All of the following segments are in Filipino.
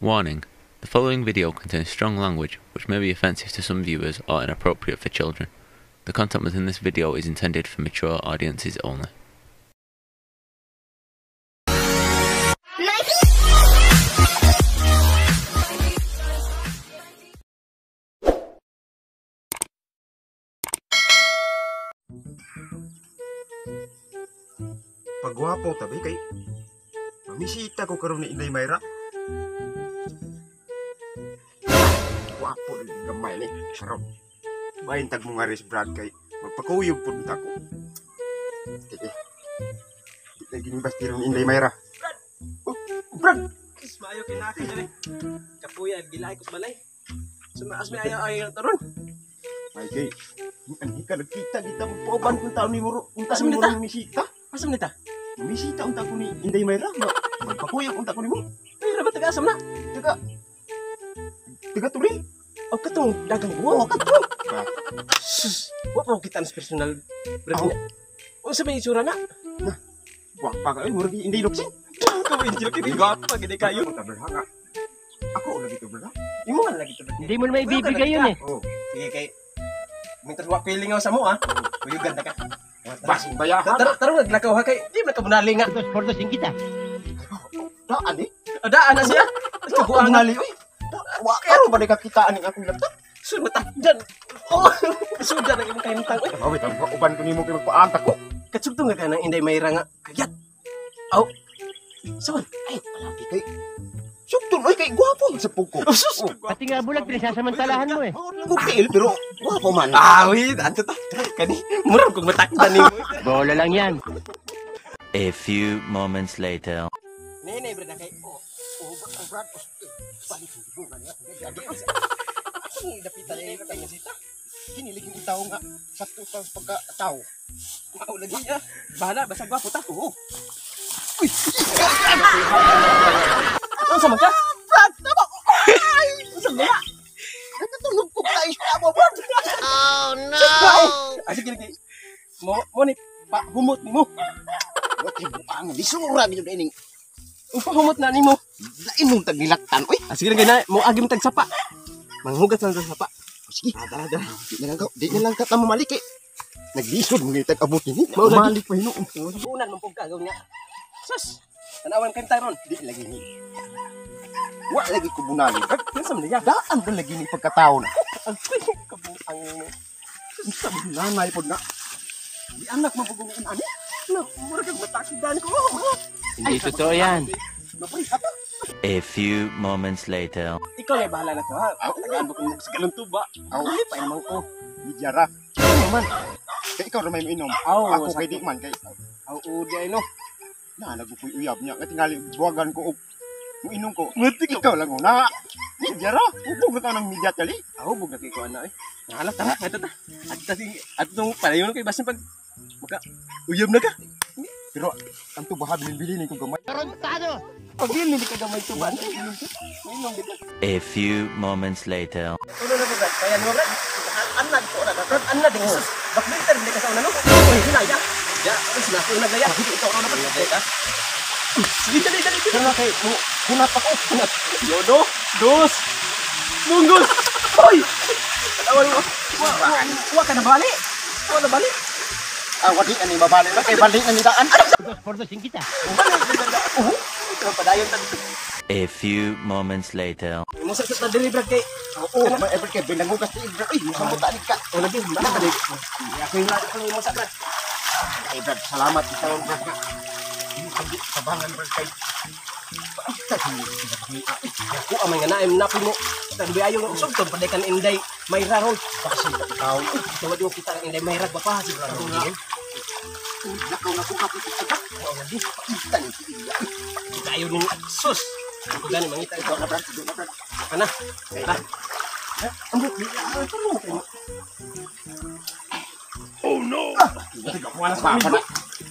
Warning: the following video contains strong language which may be offensive to some viewers or inappropriate for children. The content within this video is intended for mature audiences only. Pagwapo tabi kay mamisita ko karon ni Inday Mayra. Wapo rin gamay ni sarap. Bayin tag mga res Brad kay magpakuyog pud ta ko. Sige. Kita gini basti ron Inday Mayra. Brad, Is maayo kinaki dali. Kapuya gilay ko sa balay. Sumaas mi ayaw taron. ay kay ani ka nagkita kita mo pauban kung taon ni muro. Unta Asam ni nita? muro misita. Asam nita? Misita unta ko ni Inday Mayra. Magpakuyog unta ko nimo. Ay rabat taga asam na. Tiga. Tiga tuli. Aw katong dagang Oh, buwa. kato. Sus. Wa pa kita nas personal. Aw. Unsa may itsura na? Wapa ka muro Inday Doksin. Kamu injil kini gapa gede kayo. Ako berhanga. Ako lagi to berhanga. Imo man lagi to. Hindi mo na maibibigay yun eh. Oh, Sige kay mintas wa feeling ako sa mo ha. Kuyugan ta ka. bas bayahan. Taro naglakaw ha kay di man ka bunali nga. Portos-portosin kita. Daan eh. Adaan na siya. Ako Kabuang nali oy. Wa karo ba nagkakitaan ning akong laptop? Sudah dan. Oh, sudah na imong kaimtang. Oh, wait, uban ko nimo kay magpaantak ko. Katsugto nga ka nang Inday Mayra nga. Kayat. Aw. Saan? Ay, palagi kay. Sugton oy kay gwapo sa pugko. Oh, sus. Pati nga bulag, pinasasamantalahan mo eh. Gupil pero gwapo man. Ah, wait. Ato ta. Kani, murag kong matakdan ni mo. Bola lang yan. A few moments later. Nene, brad, kay. Oh, Brad, balik mo bunga niya. Ano yung dapitan niya yung kanya sita? Kinilig yung tao nga sa tutang pagka-tao. Wow, lagi niya. Bahala, basta gwapo ta. Oo. Ano sa ka? Brad, tama ko. Ay, sama. Nakatulog ko tayo sa amo, Brad. Ay, sige, sige. Mo ni, humot ni mo. Wa kay buang lisura gyud ining. Humot na ni mo. Lain mong tag nilaktan oy. Ah, sige lang na, mo agim tag sapa. Manghugat lang sa sapa. Sige, dala. Di na lang ka ta mamalik eh. Naglisod mo ngitag abot ni. Mao lagi. Mamalik pa hinuon. Suunan mo pong kagaw niya. Sus! Tanawan kang taron. Di lagi ni. Wa lagi ko bunali. Kinsa man niya? Daan ba lagi ni pagkatao na? Ang kabuang mo. Sa nanay pod na. Di anak mabugungan ani. No, mura kang matakidan ko. Hindi totoo yan. Napay ka pa. A few moments later. Ikaw na bahala na to ha. Tagaan mo kung sa galong tuba. Aw, Dili pa imang ko. di jara. Ano man? Kay ikaw ra may inom. Aw, Ako kay di man kay Ang udi ay no. na nagupoy uyab niya. Kay tingali buwagan ko og mo inom ko. Mutik Ikaw lang una. Di jara. Ubog ka ng media tali. Ako bug na kay ko ana eh. Nahalak ta. Ato ta. At tong palayon kay basin pag maka uyab na ka. Pero kanto baha bilin-bilin ko gamay. Tarantado! Pag dili ka gamay tuba. Inom di ka. A few moments later. Uno na ba? Kaya mo brad. Anad ko na brad. Anad di sus. Bakbiter di ka sa una no. Oy, hinaya. Ya, sila ko na gaya. Ikaw na ba ka? Sige dali. Kana kay mo kunat ako. Kunat. Yodo, dos, munggos. Hoy! Awan mo. Wa ka na bali. Wa na bali. Ah, wadi ani mabalik na kay balik na ni daan. Portos-portosin kita. Ikaw padayon ta. A few moments later. Mo sa na diri brad kay. Oo, may ever kay bilangugas ni Ibra. Ay, musambot ani ka. O lagi, bala ka dik. Ako yung lagi ko mo sa brad. Ay, Brad, salamat sa mga Brad. Sabangan Brad kay. Ako amay nga naim napi mo. Tagbi ayo ng usog tong paday kan Inday Mayra ron. Kasi ikaw, Tawad mo kita ng Inday Mayra bapa siguro nga. nakaw na ko kapit agak. O lagi, Kita ni Iya. kita ayo ning sus. Ako gani mangita ito. Ikaw na Brad, ikaw na Brad. Kana. Tara. Ambot, ito mo kayo. Oh no. Ikaw mo na sa akin.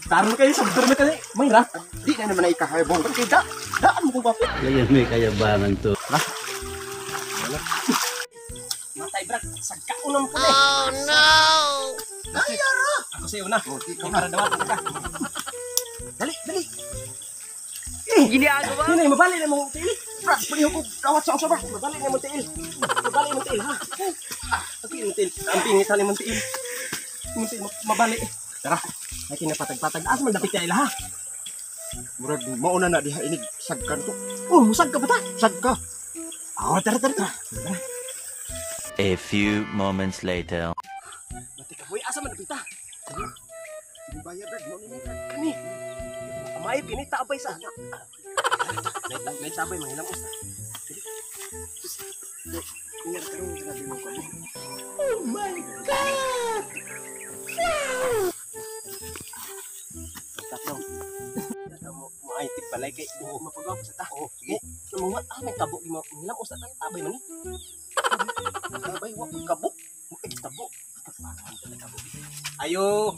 Taron kayo sa betul na kani. Mayra. Di na naman na ikahayabong. Kaya daan mo kong kapit. Ngayon may kayabangan to. Matay brad, sagkaunam ko ni. Oh no. Ako sa'yo na. Ikaw para dawat ka. Dali. Ginagawa. Hinay, mabali na mong tiil. Brad, pwede ko kawat sa usa ba? Mabali na mong tiil. Mabali mong tiil, ha? Okay, mong tiil. Ang pingit sa mong tiil. Mong tiil, mabali. Tara, ay kinapatag-patag. Asa man dapit ka ila, ha? Murag mauna na diha inig sagkan to. Oh, musag ka ba ta? Sag ka. Oh, tara. A few moments later. Mati ka, boy. Asa man dapit ta? Di bayad Brad, mo ni Brad. Kani. Amay, pinitabay sa anak. Naitabay, mangilang usta. Ingat karon sinabi mo ko. Oh my God! Tatlo. Maitik balay kay mapagawa sa tao. Sige. Mga may kabuk di mangilang usta tan tabay man ni. Tabay wa kabuk. Kabuk. Ayo.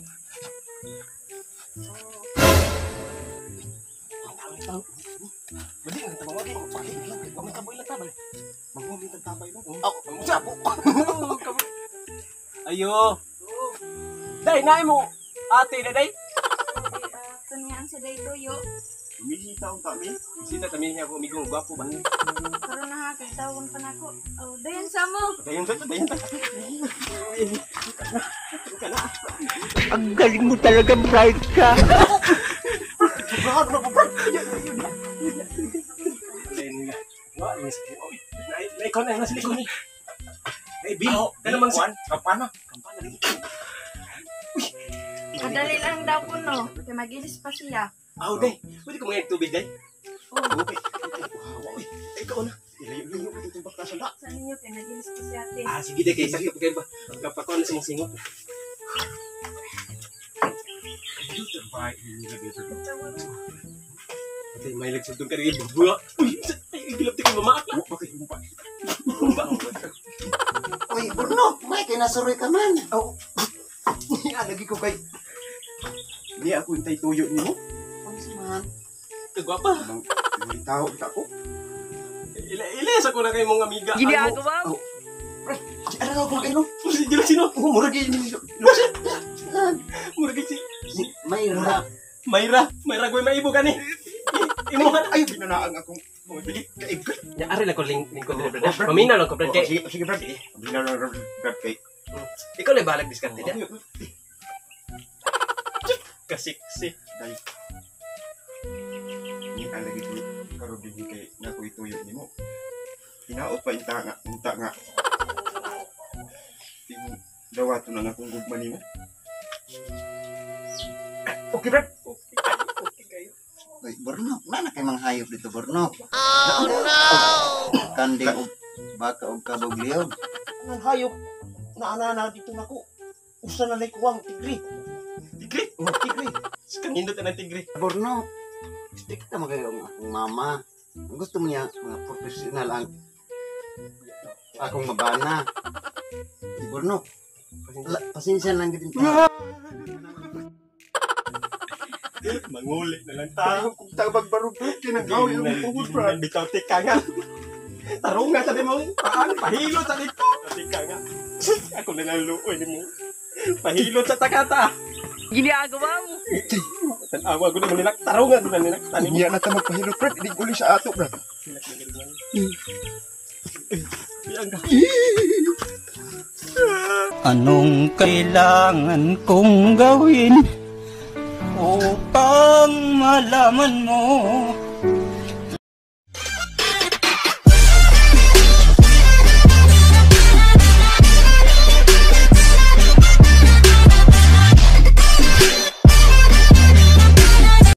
Balik ang tabang waging pakit lang kay kamay kaboy lang tabay. Magmumit ang tabay lang. Sapo. Ayo. Day, naay mo. Ate na day. Tanyaan sa day toyo. Umihita ang kami. Sita kami niya ko migong gwapo ba ni. Karon na kay tawon pa nako. Oh, dayon sa mo. Dayon sa. Ang galing mo talaga, bright ka. Brad. Wa ni sa ko. Nay kon na sili ko ni. Hey, Bill, kana man si kampana. Kampana dito. Kadali lang daw ko no. Kay magilis pa siya. Aw, day. Pwede ko mga tubig, day? Oh, Okay. Ikaw na. Ilayo-layo ko itong bakla sa da. sa ninyo kay nagilis pa si ate. Ah, sige, day. Kaya sakit kayo ba? Kapakuan na sa mga singot. Ate, may lagsugtong ka rin. Bula. Uy, ay, gilap tingin mamaak na. Bakit mo pa? Oy, Bruno, may kinasuroy ka man. Oh. Lagi ko kay. Di ako intay tuyo nimo. Ano man? Kagwapa. May tao ka ko. Ilayas ako na kayo mong amiga. Ginagawa. Oh. Ano ko kay no? Sino? Oh, murag ni. Murag si Mayra. Mayra ko'y maibo ka ni. Imuhan. Ay, binanaan akong mga bilik kaig. Ya, ari lang ko lingkod din, Brad. Mamina lang ko, Brad. Kay, Sige, Brad. Binanaan Brad kay. ikaw lang balag diskarte niya. Kasiksi. Dai. Ni lagi ko karon din kay nako ituyo nimo. Hinaot pa unta nga. Ting dawato na akong gugma nimo. Okay, Brad. Okay kayo. Uy, Borno, na kay mga hayop dito, Borno. Oh no! Kanding og baka og kabogliog. Ang hayop na ana dito nako. Usa na lay kuwang tigri. Tigri? Oh, tigri. Kanindot na ng tigri. Borno, stick na magayo ang akong mama. Ang gusto mo niya, mga professional ang akong mabana. Di Borno, pasensya lang din ta. Mangulit na lang tayo. Kung tabag barugog kinagaw yung puhod, Brad. Bitaw tika nga. Tarong nga tadi mo. Pahilot sa dito. Tika nga. Ako na lang luoy mo. Pahilot sa takata. Ginagawa mo. Tanawa ko naman nilak. Tarong nga na nilak. Tanim. Iya na ta magpahilot, Brad. Hindi uli sa ato, Brad. Anong kailangan kong gawin upang malaman mo